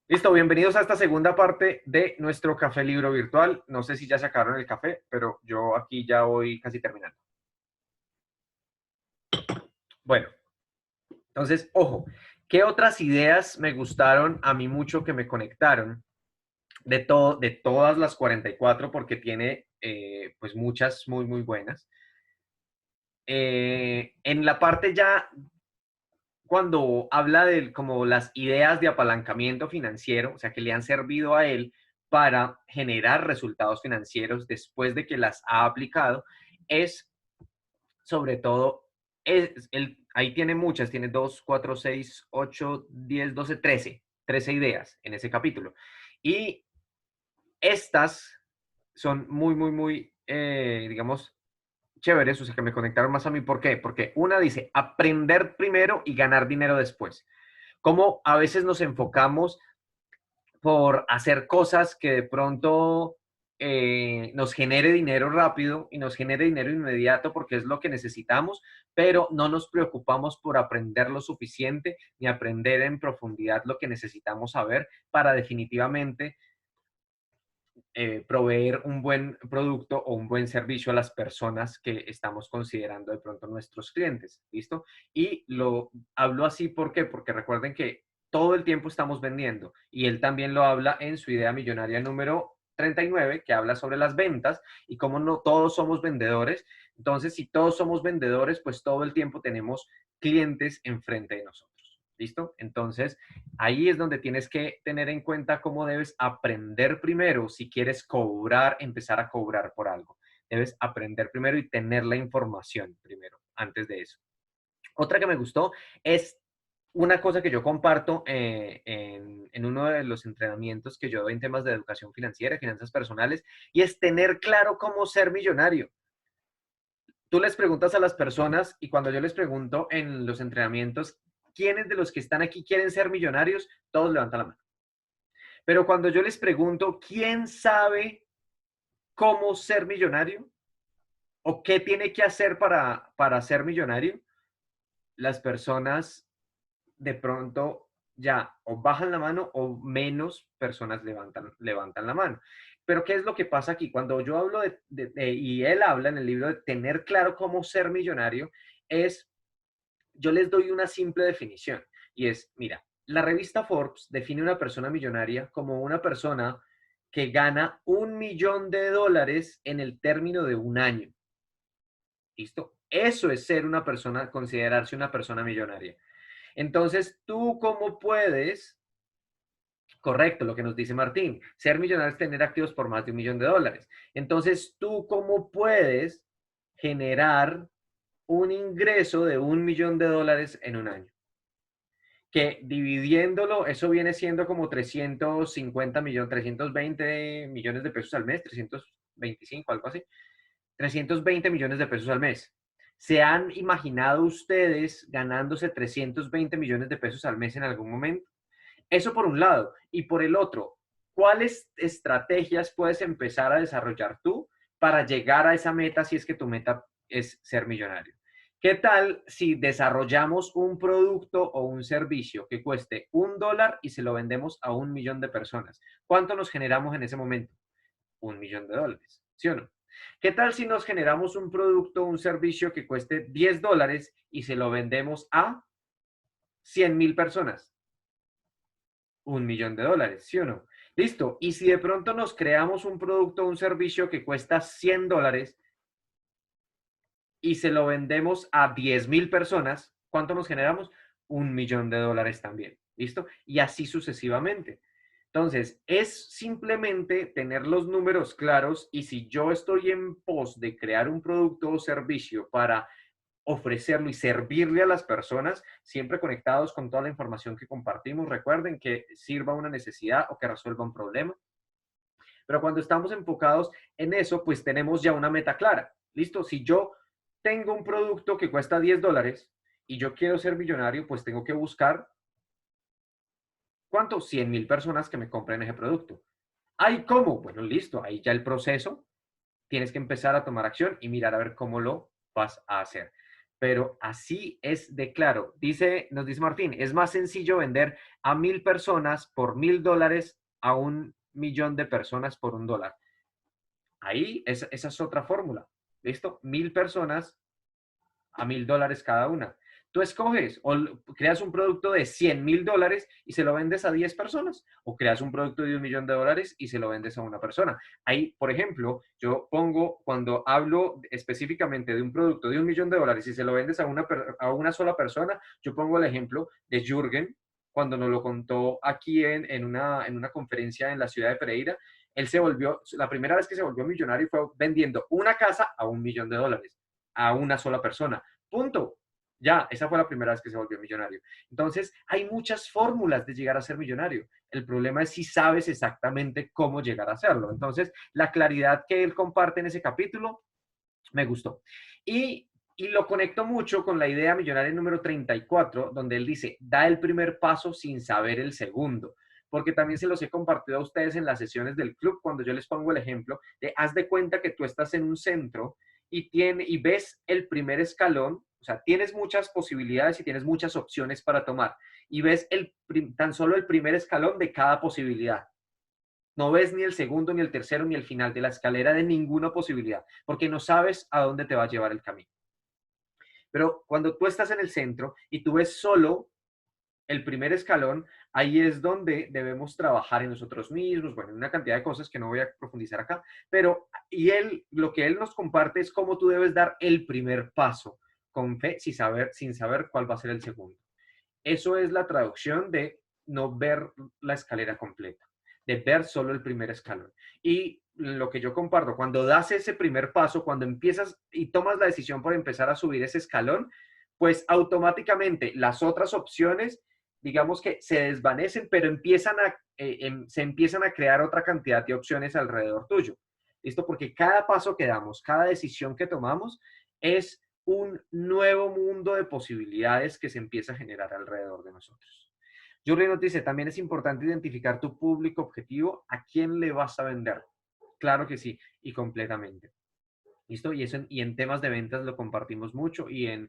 Listo, bienvenidos a esta segunda parte de nuestro café libro virtual. No sé si ya sacaron el café, pero yo aquí ya voy casi terminando. Bueno, entonces, ojo, ¿qué otras ideas me gustaron a mí mucho que me conectaron? De todas las 44, porque tiene pues muchas muy buenas. En la parte ya, cuando habla de como las ideas de apalancamiento financiero, o sea, que le han servido a él para generar resultados financieros después de que las ha aplicado, es sobre todo, ahí tiene muchas, tiene 2 4 6 8 10 12 13 ideas en ese capítulo. Y estas son digamos, chéveres, o sea, que me conectaron más a mí. ¿Por qué? Porque una dice, aprender primero y ganar dinero después. Como a veces nos enfocamos por hacer cosas que de pronto nos genere dinero rápido y nos genere dinero inmediato porque es lo que necesitamos, pero no nos preocupamos por aprender lo suficiente ni aprender en profundidad lo que necesitamos saber para definitivamente proveer un buen producto o un buen servicio a las personas que estamos considerando de pronto nuestros clientes. ¿Listo? Y lo hablo así, ¿por qué? Porque recuerden que todo el tiempo estamos vendiendo y él también lo habla en su idea millonaria número 39, que habla sobre las ventas y cómo no todos somos vendedores. Entonces, si todos somos vendedores, pues todo el tiempo tenemos clientes enfrente de nosotros. ¿Listo? Entonces, ahí es donde tienes que tener en cuenta cómo debes aprender primero si quieres cobrar, empezar a cobrar por algo. Debes aprender primero y tener la información primero, antes de eso. Otra que me gustó es una cosa que yo comparto en uno de los entrenamientos que yo doy en temas de educación financiera, finanzas personales, y es tener claro cómo ser millonario. Tú les preguntas a las personas y cuando yo les pregunto en los entrenamientos, ¿quiénes de los que están aquí quieren ser millonarios? Todos levantan la mano. Pero cuando yo les pregunto, ¿quién sabe cómo ser millonario? ¿O qué tiene que hacer para ser millonario? Las personas de pronto ya o bajan la mano o menos personas levantan la mano. Pero ¿qué es lo que pasa aquí? Cuando yo hablo y él habla en el libro de tener claro cómo ser millonario, es, yo les doy una simple definición y es, mira, la revista Forbes define una persona millonaria como una persona que gana $1.000.000 en el término de un año. ¿Listo? Eso es ser una persona, considerarse una persona millonaria. Entonces, ¿tú cómo puedes? Correcto, lo que nos dice Martín. Ser millonario es tener activos por más de $1.000.000. Entonces, ¿tú cómo puedes generar un ingreso de $1.000.000 en un año? Que dividiéndolo, eso viene siendo como 350 millones, 320 millones de pesos al mes, 325, algo así. 320 millones de pesos al mes. ¿Se han imaginado ustedes ganándose 320 millones de pesos al mes en algún momento? Eso por un lado. Y por el otro, ¿cuáles estrategias puedes empezar a desarrollar tú para llegar a esa meta si es que tu meta es ser millonario? ¿Qué tal si desarrollamos un producto o un servicio que cueste $1 y se lo vendemos a 1 millón de personas? ¿Cuánto nos generamos en ese momento? $1.000.000, ¿sí o no? ¿Qué tal si nos generamos un producto o un servicio que cueste $10 y se lo vendemos a 100.000 personas? $1.000.000, ¿sí o no? Listo. Y si de pronto nos creamos un producto o un servicio que cuesta $100 y se lo vendemos a 10.000 personas, ¿cuánto nos generamos? $1.000.000 también. ¿Listo? Y así sucesivamente. Entonces, es simplemente tener los números claros y si yo estoy en pos de crear un producto o servicio para ofrecerlo y servirle a las personas, siempre conectados con toda la información que compartimos. Recuerden que sirva una necesidad o que resuelva un problema. Pero cuando estamos enfocados en eso, pues tenemos ya una meta clara. ¿Listo? Si yo tengo un producto que cuesta $10 y yo quiero ser millonario, pues tengo que buscar, ¿cuánto? 100.000 personas que me compren ese producto. ¿Ay, cómo? Bueno, listo. Ahí ya el proceso. Tienes que empezar a tomar acción y mirar a ver cómo lo vas a hacer. pero así es de claro. Nos dice Martín, es más sencillo vender a 1000 personas por $1000 a 1 millón de personas por $1. Ahí, esa es otra fórmula. ¿Listo? 1000 personas a $1000 cada una. Tú escoges o creas un producto de $100,000 y se lo vendes a 10 personas, o creas un producto de $1,000,000 y se lo vendes a una persona. Ahí, por ejemplo, yo pongo, cuando hablo específicamente de un producto de $1,000,000 y se lo vendes a una sola persona, yo pongo el ejemplo de Jürgen, cuando nos lo contó aquí en una conferencia en la ciudad de Pereira. Él se volvió, la primera vez que se volvió millonario fue vendiendo una casa a $1,000,000 a una sola persona. Punto. Ya, esa fue la primera vez que se volvió millonario. Entonces, hay muchas fórmulas de llegar a ser millonario. El problema es si sabes exactamente cómo llegar a hacerlo. Entonces, la claridad que él comparte en ese capítulo me gustó. Y lo conecto mucho con la idea millonaria número 34, donde él dice, da el primer paso sin saber el segundo. Porque también se los he compartido a ustedes en las sesiones del club, cuando yo les pongo el ejemplo de, haz de cuenta que tú estás en un centro y ves el primer escalón, o sea, tienes muchas posibilidades y tienes muchas opciones para tomar, y ves tan solo el primer escalón de cada posibilidad. No ves ni el segundo, ni el tercero, ni el final de la escalera de ninguna posibilidad, porque no sabes a dónde te va a llevar el camino. Pero cuando tú estás en el centro y tú ves solo el primer escalón, ahí es donde debemos trabajar en nosotros mismos, bueno, en una cantidad de cosas que no voy a profundizar acá, pero lo que él nos comparte es cómo tú debes dar el primer paso con fe, sin saber cuál va a ser el segundo. Eso es la traducción de no ver la escalera completa, de ver solo el primer escalón. Y lo que yo comparto, cuando das ese primer paso, cuando empiezas y tomas la decisión por empezar a subir ese escalón, pues automáticamente las otras opciones, digamos que se desvanecen, pero se empiezan a crear otra cantidad de opciones alrededor tuyo. ¿Listo? Porque cada paso que damos, cada decisión que tomamos es un nuevo mundo de posibilidades que se empieza a generar alrededor de nosotros. Jordi nos dice, también es importante identificar tu público objetivo, a quién le vas a vender. Claro que sí, y completamente. ¿Listo? Y en temas de ventas lo compartimos mucho, y en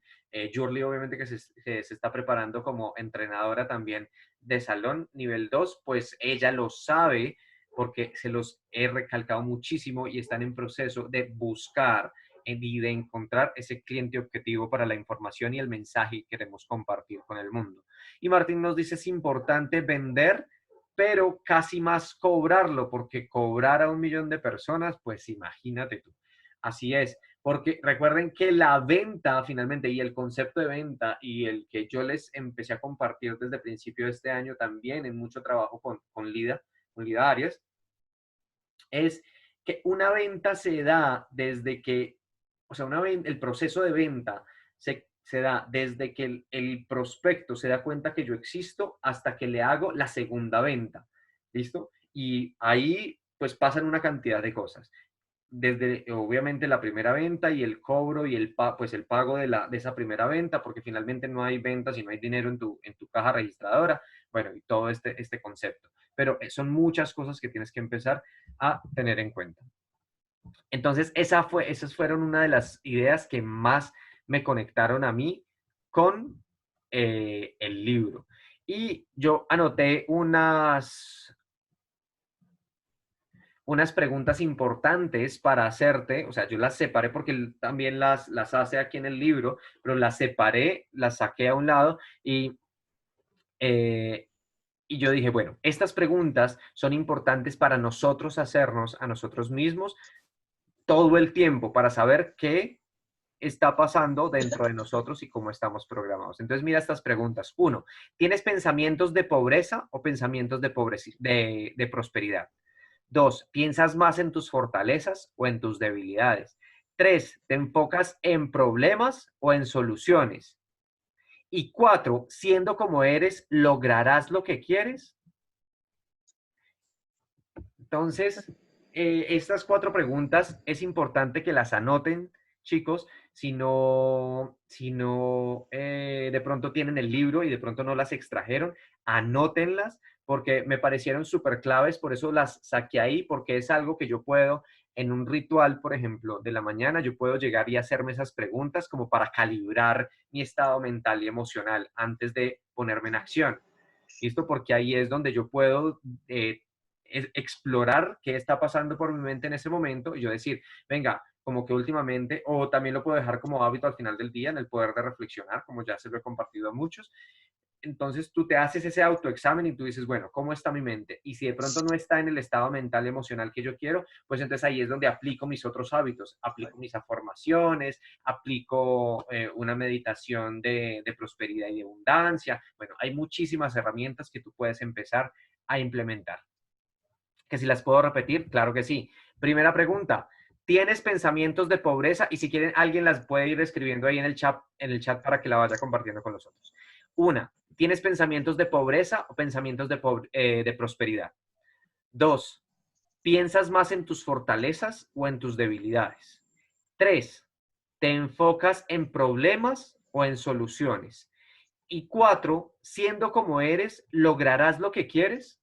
Jurly obviamente que se está preparando como entrenadora también de salón nivel 2, pues ella lo sabe porque se los he recalcado muchísimo y están en proceso de buscar y de encontrar ese cliente objetivo para la información y el mensaje que queremos compartir con el mundo. Y Martín nos dice, es importante vender, pero casi más cobrarlo, porque cobrar a 1 millón de personas, pues imagínate tú. Así es, porque recuerden que la venta finalmente y el concepto de venta y el que yo les empecé a compartir desde el principio de este año también en mucho trabajo con Lida Arias, es que una venta se da desde que, o sea, el proceso de venta se da desde que el prospecto se da cuenta que yo existo hasta que le hago la segunda venta. ¿Listo? Y ahí pues pasan una cantidad de cosas desde obviamente la primera venta y el cobro y pues el pago de esa primera venta, porque finalmente no hay ventas y no hay dinero en tu caja registradora, bueno, y todo este concepto. Pero son muchas cosas que tienes que empezar a tener en cuenta. Entonces, esas fueron una de las ideas que más me conectaron a mí con el libro. Y yo anoté unas preguntas importantes para hacerte, o sea, yo las separé porque él también las hace aquí en el libro, pero las separé, las saqué a un lado eh, y yo dije, bueno, estas preguntas son importantes para nosotros hacernos a nosotros mismos todo el tiempo para saber qué está pasando dentro de nosotros y cómo estamos programados. Entonces, mira estas preguntas. 1, ¿tienes pensamientos de pobreza o pensamientos de prosperidad? 2, ¿piensas más en tus fortalezas o en tus debilidades? 3, ¿te enfocas en problemas o en soluciones? Y 4, siendo como eres, ¿lograrás lo que quieres? Entonces, estas 4 preguntas es importante que las anoten, chicos, si no de pronto tienen el libro y de pronto no las extrajeron. anótenlas porque me parecieron súper claves, por eso las saqué ahí, porque es algo que yo puedo en un ritual, por ejemplo, de la mañana, yo puedo llegar y hacerme esas preguntas como para calibrar mi estado mental y emocional antes de ponerme en acción. ¿Listo? Porque ahí es donde yo puedo explorar qué está pasando por mi mente en ese momento y yo decir, venga, como que últimamente, o también lo puedo dejar como hábito al final del día, en el poder de reflexionar, como ya se lo he compartido a muchos. Entonces tú te haces ese autoexamen y tú dices, bueno, ¿cómo está mi mente? Y si de pronto no está en el estado mental y emocional que yo quiero, pues entonces ahí es donde aplico mis otros hábitos, aplico mis afirmaciones, aplico una meditación de prosperidad y de abundancia. Bueno, hay muchísimas herramientas que tú puedes empezar a implementar. Que si las puedo repetir, claro que sí. Primera pregunta, ¿tienes pensamientos de pobreza? Y si quieren, alguien las puede ir escribiendo ahí en el chat para que la vaya compartiendo con los otros. Una, ¿tienes pensamientos de pobreza o pensamientos de prosperidad? Dos, ¿piensas más en tus fortalezas o en tus debilidades? Tres, ¿te enfocas en problemas o en soluciones? Y cuatro, siendo como eres, ¿lograrás lo que quieres?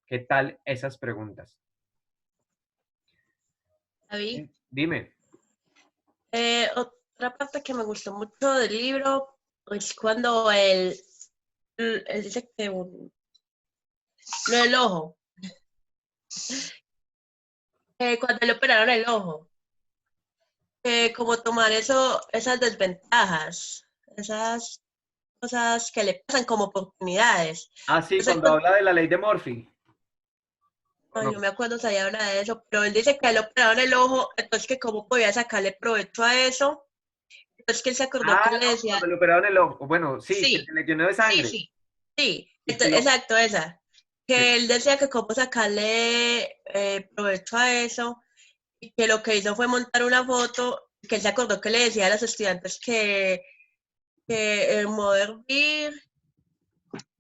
¿Qué tal esas preguntas? David, Dime. otra parte que me gustó mucho del libro es cuando él dice que lo del ojo, cuando le operaron el ojo, como tomar esas desventajas, esas cosas que le pasan como oportunidades. Ah, sí, Entonces, cuando habla de la ley de Murphy. ¿O ay, no? no me acuerdo si habla de eso, pero él dice que le operaron el ojo, entonces que cómo podía sacarle provecho a eso. Entonces que él se acordó Ah, que le no, decía, cuando le operaron el ojo. Bueno, sí, que sí, se le llenó de sí, sangre. sí, sí, Y que lo... exacto, esa. Sí. Que él decía que cómo sacarle provecho a eso y que lo que hizo fue montar una foto, que él se acordó que le decía a los estudiantes que el Mother Beer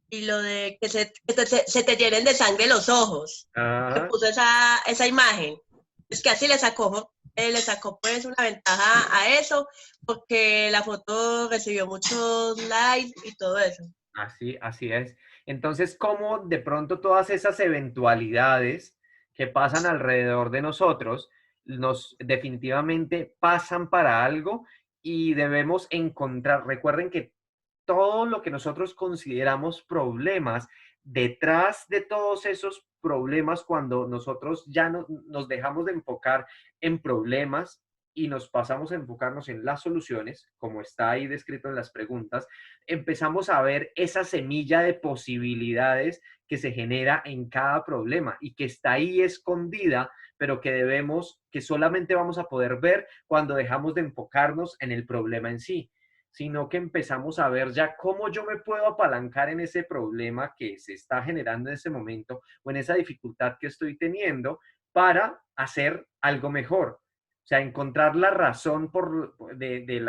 y lo de que se te llenen de sangre los ojos, que Ajá. puso esa imagen. Es que así le sacó pues una ventaja a eso, porque la foto recibió muchos likes y todo eso. Así, así es. Entonces, ¿cómo de pronto todas esas eventualidades que pasan alrededor de nosotros nos definitivamente pasan para algo y debemos encontrar, recuerden que todo lo que nosotros consideramos problemas, detrás de todos esos problemas, cuando nosotros ya no, nos dejamos de enfocar en problemas y nos pasamos a enfocarnos en las soluciones, como está ahí descrito en las preguntas, empezamos a ver esa semilla de posibilidades que se genera en cada problema y que está ahí escondida, pero que solamente vamos a poder ver cuando dejamos de enfocarnos en el problema en sí, sino que empezamos a ver ya cómo yo me puedo apalancar en ese problema que se está generando en ese momento o en esa dificultad que estoy teniendo para hacer algo mejor. O sea, encontrar la razón de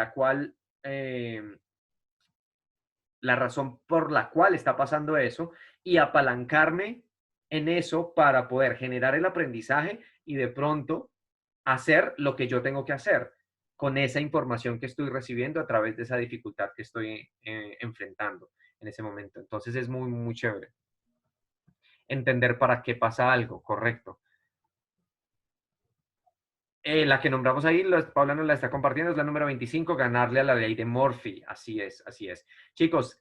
la razón por la cual está pasando eso y apalancarme en eso para poder generar el aprendizaje y de pronto hacer lo que yo tengo que hacer con esa información que estoy recibiendo a través de esa dificultad que estoy enfrentando en ese momento. Entonces es muy, muy chévere entender para qué pasa algo, correcto. La que nombramos ahí, Paula nos la está compartiendo, es la número 25, ganarle a la ley de Murphy. Así es, así es. Chicos,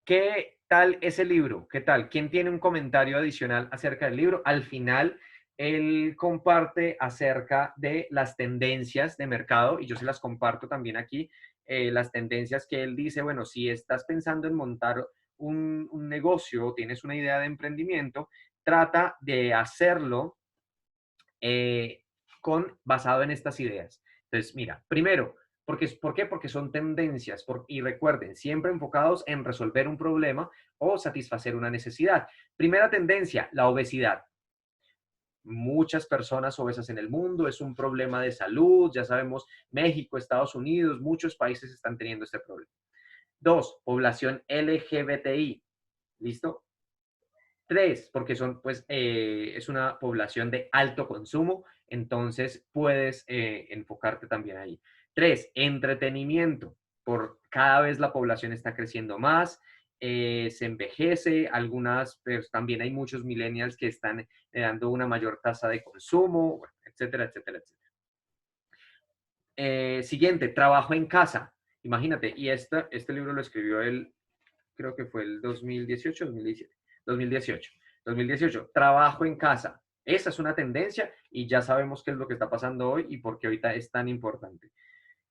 ¿qué tal ese libro? ¿Qué tal? ¿Quién tiene un comentario adicional acerca del libro? Al final, él comparte acerca de las tendencias de mercado y yo se las comparto también aquí. Las tendencias que él dice, bueno, si estás pensando en montar un negocio o tienes una idea de emprendimiento, trata de hacerlo eh, basado en estas ideas. Entonces, mira, primero, ¿por qué? Porque son tendencias y recuerden, siempre enfocados en resolver un problema o satisfacer una necesidad. Primera tendencia, la obesidad. Muchas personas obesas en el mundo, es un problema de salud, ya sabemos, México, Estados Unidos, muchos países están teniendo este problema. Dos, población LGBTI, ¿listo? Tres, porque es una población de alto consumo, entonces puedes enfocarte también ahí. Tres, entretenimiento, por cada vez la población está creciendo más se envejece, algunas, pero también hay muchos millennials que están dando una mayor tasa de consumo, bueno, etcétera, etcétera, etcétera. Siguiente, trabajo en casa. Imagínate, y este libro lo escribió él, creo que fue el 2018, 2017, 2018. 2018, trabajo en casa. Esa es una tendencia y ya sabemos qué es lo que está pasando hoy y por qué ahorita es tan importante.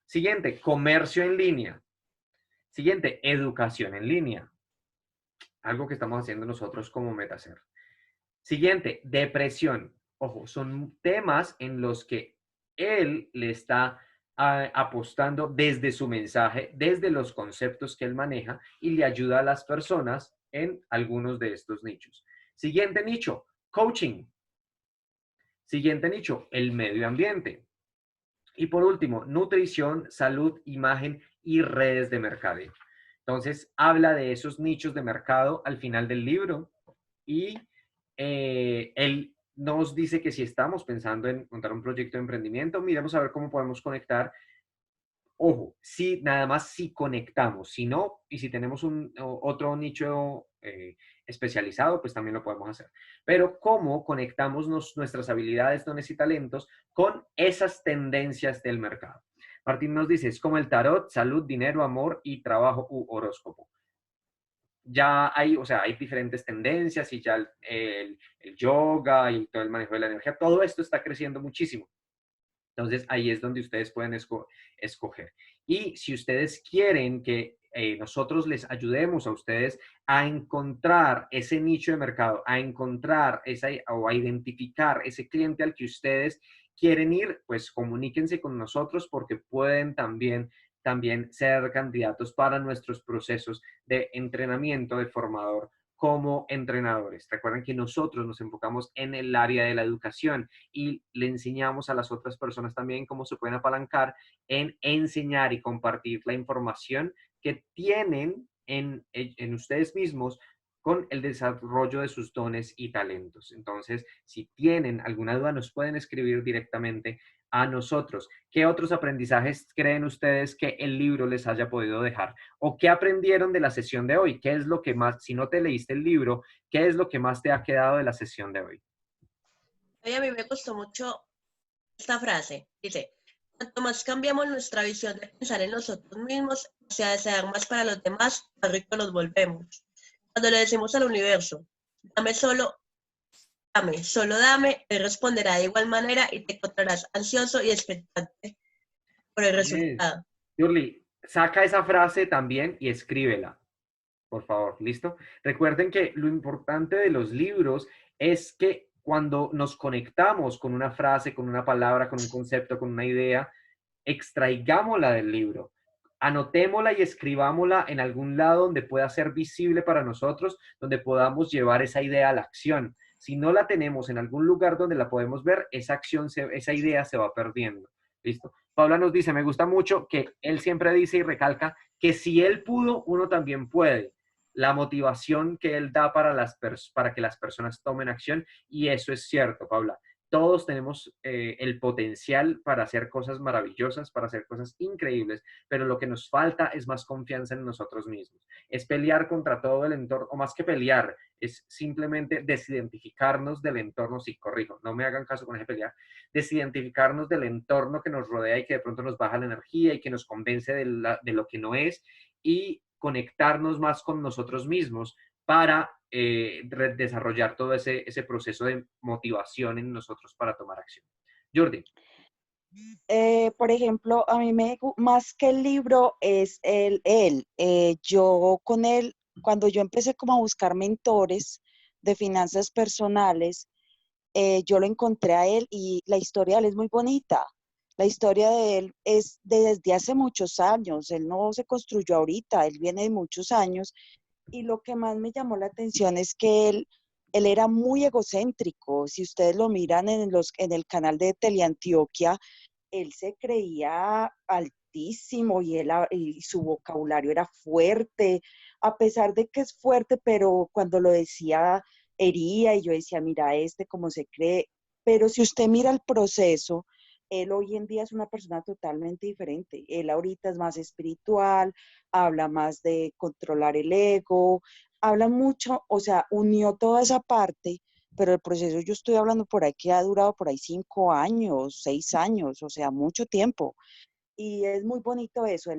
Siguiente, comercio en línea. Siguiente, educación en línea. Algo que estamos haciendo nosotros como Metacer. Siguiente, depresión. Ojo, son temas en los que él le está apostando desde su mensaje, desde los conceptos que él maneja y le ayuda a las personas en algunos de estos nichos. Siguiente nicho, coaching. Siguiente nicho, el medio ambiente. Y por último, nutrición, salud, imagen y redes de mercadeo. Entonces, habla de esos nichos de mercado al final del libro y él nos dice que si estamos pensando en montar un proyecto de emprendimiento, miremos a ver cómo podemos conectar. Ojo, si nada más si conectamos, si no, y si tenemos otro nicho especializado, pues también lo podemos hacer. Pero cómo conectamos nuestras habilidades, dones y talentos con esas tendencias del mercado. Martín nos dice, es como el tarot, salud, dinero, amor y trabajo u horóscopo. Ya hay, o sea, hay diferentes tendencias y ya el yoga y todo el manejo de la energía, todo esto está creciendo muchísimo. Entonces, ahí es donde ustedes pueden escoger. Y si ustedes quieren que nosotros les ayudemos a ustedes a encontrar ese nicho de mercado, a encontrar o a identificar ese cliente al que ustedes quieren ir, pues comuníquense con nosotros porque pueden también ser candidatos para nuestros procesos de entrenamiento de formador como entrenadores. Recuerden que nosotros nos enfocamos en el área de la educación y le enseñamos a las otras personas también cómo se pueden apalancar en enseñar y compartir la información que tienen en ustedes mismos con el desarrollo de sus dones y talentos. Entonces, si tienen alguna duda, nos pueden escribir directamente a nosotros. ¿Qué otros aprendizajes creen ustedes que el libro les haya podido dejar? ¿O qué aprendieron de la sesión de hoy? ¿Qué es lo que más, si no te leíste el libro, qué es lo que más te ha quedado de la sesión de hoy? A mí me gustó mucho esta frase. Dice, cuanto más cambiamos nuestra visión de pensar en nosotros mismos, o sea, desear más para los demás, más ricos nos volvemos. Cuando le decimos al universo, solo dame, él responderá de igual manera y te encontrarás ansioso y expectante por el Yes. resultado. Yurli, saca esa frase también y escríbela, por favor, ¿listo? Recuerden que lo importante de los libros es que cuando nos conectamos con una frase, con una palabra, con un concepto, con una idea, extraigámosla del libro, anotémosla y escribámosla en algún lado donde pueda ser visible para nosotros, donde podamos llevar esa idea a la acción. Si no la tenemos en algún lugar donde la podemos ver, esa idea se va perdiendo. ¿Listo? Paula nos dice, me gusta mucho que él siempre dice y recalca que si él pudo, uno también puede. La motivación que él da para que las personas tomen acción, y eso es cierto, Paula. Todos tenemos el potencial para hacer cosas maravillosas, para hacer cosas increíbles, pero lo que nos falta es más confianza en nosotros mismos. Es pelear contra todo el entorno, o más que pelear, es simplemente desidentificarnos del entorno, sí, corrijo, no me hagan caso con ese pelear, desidentificarnos del entorno que nos rodea y que de pronto nos baja la energía y que nos convence de lo que no es, y conectarnos más con nosotros mismos para desarrollar todo ese proceso de motivación en nosotros para tomar acción. Jordi. Por ejemplo, a mí más que el libro es él. Yo con él, cuando yo empecé como a buscar mentores de finanzas personales, yo lo encontré a él y la historia de él es muy bonita. La historia de él es desde hace muchos años, él no se construyó ahorita, él viene de muchos años y lo que más me llamó la atención es que él era muy egocéntrico. Si ustedes lo miran en el canal de Teleantioquia, él se creía altísimo y su vocabulario era fuerte, a pesar de que es fuerte, pero cuando lo decía hería y yo decía, mira, cómo se cree. Pero si usted mira el proceso, él hoy en día es una persona totalmente diferente. Él ahorita es más espiritual, habla más de controlar el ego, habla mucho, o sea, unió toda esa parte, pero el proceso yo estoy hablando por ahí que ha durado por ahí 5 años, 6 años, o sea, mucho tiempo. Y es muy bonito eso,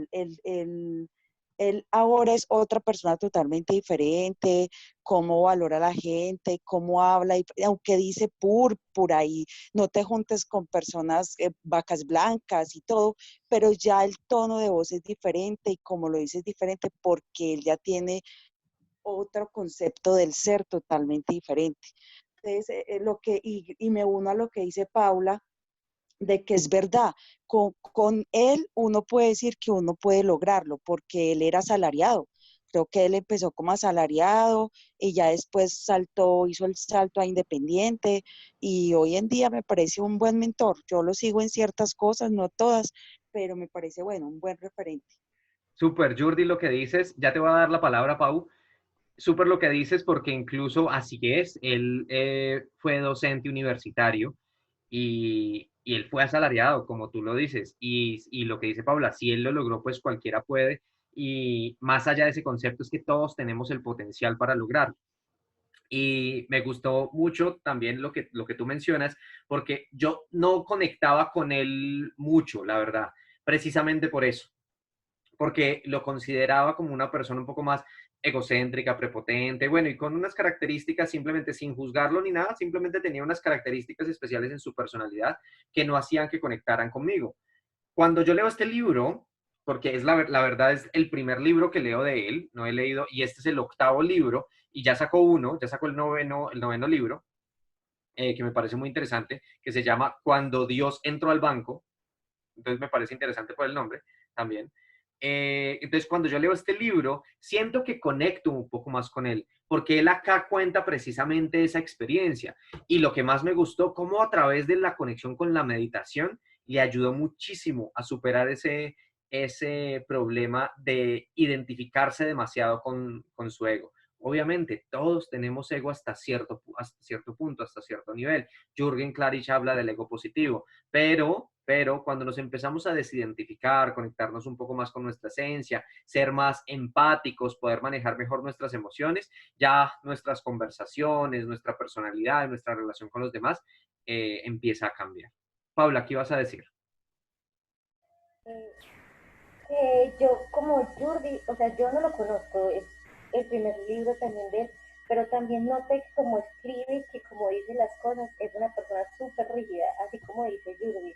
él ahora es otra persona totalmente diferente, cómo valora a la gente, cómo habla, y aunque dice por ahí, no te juntes con personas vacas blancas y todo, pero ya el tono de voz es diferente y como lo dice es diferente porque él ya tiene otro concepto del ser totalmente diferente. Entonces, y me uno a lo que dice Paula, de que es verdad, con él uno puede decir que uno puede lograrlo, porque él era asalariado. Creo que él empezó como asalariado y ya después saltó, hizo el salto a independiente y hoy en día me parece un buen mentor. Yo lo sigo en ciertas cosas, no todas, pero me parece, bueno, un buen referente. Súper, Jordi, lo que dices, ya te voy a dar la palabra, Pau. Súper lo que dices, porque incluso así es, él fue docente universitario y él fue asalariado, como tú lo dices. Y lo que dice Paula, si él lo logró, pues cualquiera puede. Y más allá de ese concepto es que todos tenemos el potencial para lograrlo. Y me gustó mucho también lo que tú mencionas, porque yo no conectaba con él mucho, la verdad, precisamente por eso, porque lo consideraba como una persona un poco más egocéntrica, prepotente, bueno, y con unas características simplemente sin juzgarlo ni nada, simplemente tenía unas características especiales en su personalidad que no hacían que conectaran conmigo. Cuando yo leo este libro, porque es la verdad es el primer libro que leo de él, no he leído, y este es el octavo libro, y ya sacó uno, ya sacó el noveno libro, que me parece muy interesante, que se llama Cuando Dios entró al banco, entonces me parece interesante por el nombre también. Entonces, cuando yo leo este libro, siento que conecto un poco más con él, porque él acá cuenta precisamente esa experiencia. Y lo que más me gustó, cómo a través de la conexión con la meditación, le ayudó muchísimo a superar ese problema de identificarse demasiado con su ego. Obviamente, todos tenemos ego hasta cierto punto, hasta cierto nivel. Jürgen Klarich habla del ego positivo, pero cuando nos empezamos a desidentificar, conectarnos un poco más con nuestra esencia, ser más empáticos, poder manejar mejor nuestras emociones, ya nuestras conversaciones, nuestra personalidad, nuestra relación con los demás empieza a cambiar. Paula, ¿qué ibas a decir? Yo como Jordi, o sea, yo no lo conozco, es el primer libro también de él, pero también noté que como escribe, que como dice las cosas, es una persona súper rígida, así como dice Jordi.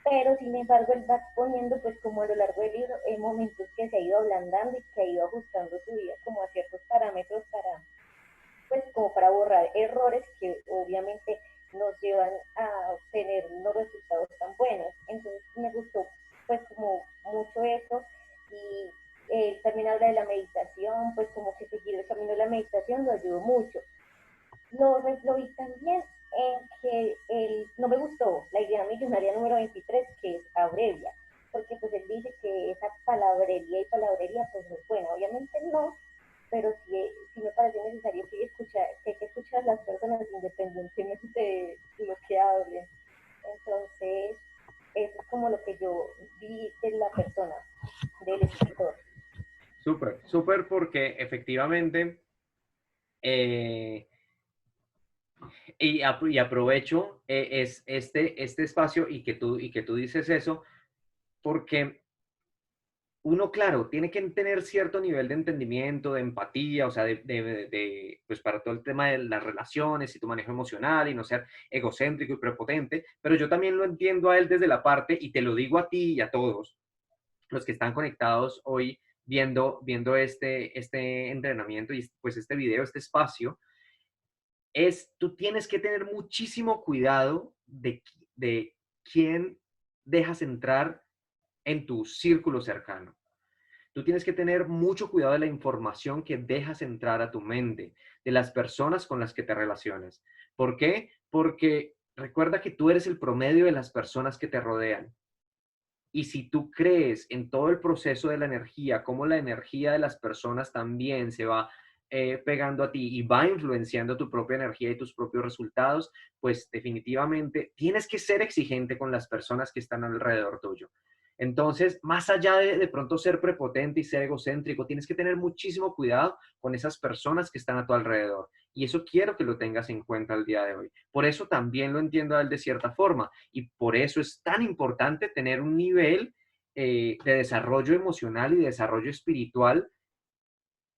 Pero sin embargo, él va poniendo, pues como a lo largo del libro, en momentos que se ha ido ablandando y que ha ido ajustando su vida como a ciertos parámetros para, pues como para borrar errores que obviamente nos llevan a obtener unos resultados tan buenos. Entonces me gustó pues como mucho eso y él también habla de la meditación, pues como que seguir el camino de la meditación lo ayudó mucho. Lo vi también en que él, no me gustó la idea millonaria número 23, que es abrevia, porque pues él dice que esa palabrería y palabrería pues no es buena, obviamente no, pero sí me parece necesario que hay que escuchar a las personas independientemente de lo que hablen. Entonces, eso es como lo que yo vi de la persona, del escritor. Súper, súper porque efectivamente, eh, y aprovecho este espacio y que tú dices eso, porque uno, claro, tiene que tener cierto nivel de entendimiento, de empatía, o sea, pues para todo el tema de las relaciones y tu manejo emocional y no ser egocéntrico y prepotente, pero yo también lo entiendo a él desde la parte, y te lo digo a ti y a todos los que están conectados hoy viendo este entrenamiento y pues este video, este espacio, tú tienes que tener muchísimo cuidado de quién dejas entrar en tu círculo cercano. Tú tienes que tener mucho cuidado de la información que dejas entrar a tu mente, de las personas con las que te relacionas. ¿Por qué? Porque recuerda que tú eres el promedio de las personas que te rodean. Y si tú crees en todo el proceso de la energía, cómo la energía de las personas también se va pegando a ti y va influenciando tu propia energía y tus propios resultados, pues definitivamente tienes que ser exigente con las personas que están alrededor tuyo. Entonces, más allá de pronto ser prepotente y ser egocéntrico, tienes que tener muchísimo cuidado con esas personas que están a tu alrededor. Y eso quiero que lo tengas en cuenta el día de hoy. Por eso también lo entiendo a él de cierta forma. Y por eso es tan importante tener un nivel de desarrollo emocional y de desarrollo espiritual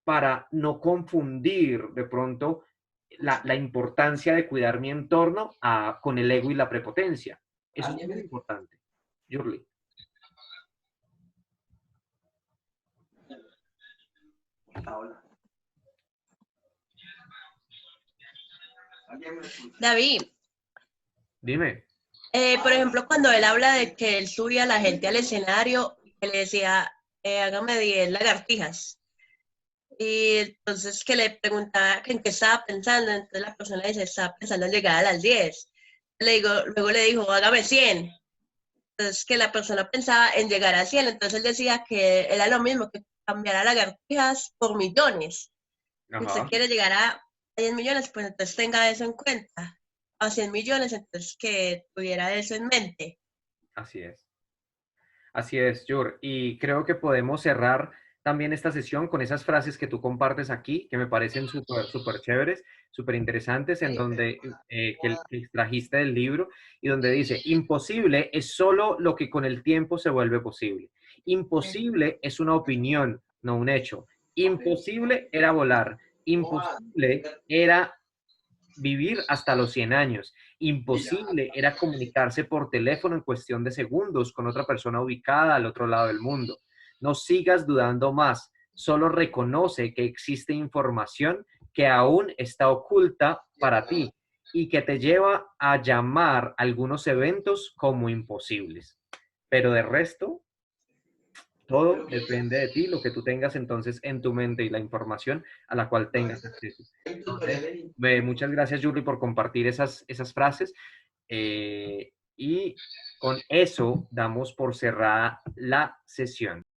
para no confundir de pronto la importancia de cuidar mi entorno con el ego y la prepotencia. Eso es muy importante. Yurli. David, Dime. por ejemplo, cuando él habla de que él subía a la gente al escenario, que le decía, hágame 10 lagartijas. Y entonces que le preguntaba que en qué estaba pensando, entonces la persona dice, estaba pensando en llegar a las 10. Luego le dijo, hágame 100. Entonces que la persona pensaba en llegar a 100, entonces él decía que era lo mismo que cambiar a lagartijas por millones. Si usted Ajá. quiere llegar a 10 millones, pues entonces tenga eso en cuenta. A 100 millones, entonces que tuviera eso en mente. Así es. Así es, Jur. Y creo que podemos cerrar también esta sesión con esas frases que tú compartes aquí, que me parecen súper, súper chéveres, súper interesantes, en donde que extrajiste del libro y donde dice, imposible es solo lo que con el tiempo se vuelve posible. Imposible es una opinión, no un hecho. Imposible era volar. Imposible era vivir hasta los 100 años. Imposible era comunicarse por teléfono en cuestión de segundos con otra persona ubicada al otro lado del mundo. No sigas dudando más, solo reconoce que existe información que aún está oculta para ti y que te lleva a llamar algunos eventos como imposibles. Pero de resto, todo depende de ti, lo que tú tengas entonces en tu mente y la información a la cual tengas acceso. Entonces, muchas gracias, Yuri, por compartir esas frases. Y con eso damos por cerrada la sesión.